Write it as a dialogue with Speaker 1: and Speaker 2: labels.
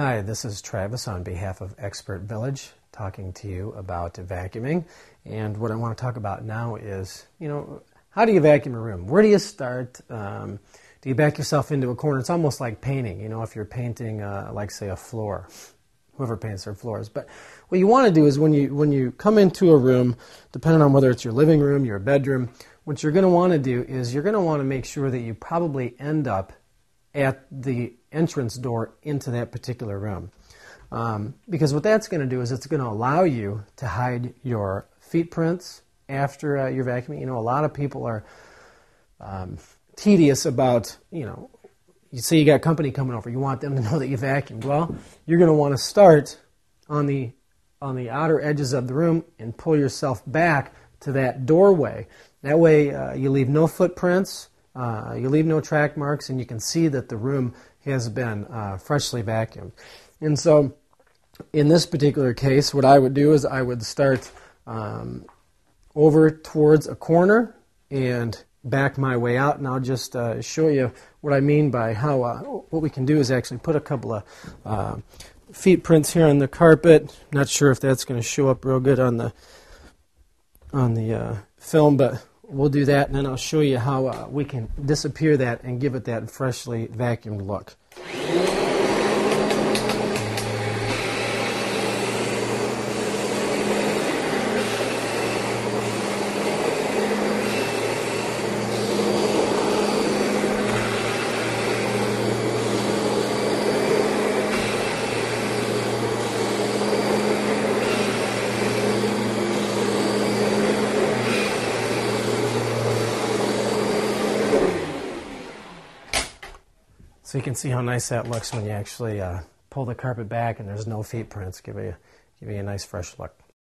Speaker 1: Hi, this is Travis on behalf of Expert Village talking to you about vacuuming. And what I want to talk about now is, how do you vacuum a room? Where do you start? Do you back yourself into a corner? It's almost like painting, if you're painting, like, say, a floor. Whoever paints their floors. But what you want to do is when you come into a room, depending on whether it's your living room, your bedroom, what you're going to want to do is you're going to want to make sure that you probably end up at the entrance door into that particular room. Because what that's going to do is it's going to allow you to hide your feet prints after you're vacuuming. A lot of people are tedious about, you say you got company coming over, you want them to know that you vacuumed. Well, you're going to want to start on the outer edges of the room and pull yourself back to that doorway. That way you leave no footprints, you leave no track marks, and you can see that the room has been freshly vacuumed. And so in this particular case, what I would do is I would start over towards a corner and back my way out, and I'll just show you what I mean by how what we can do is actually put a couple of feet prints here on the carpet. Not sure if that's going to show up real good on the film, but we'll do that, and then I'll show you how we can disappear that and give it that freshly vacuumed look. So you can see how nice that looks when you actually pull the carpet back and there's no feet prints. Give you a nice fresh look.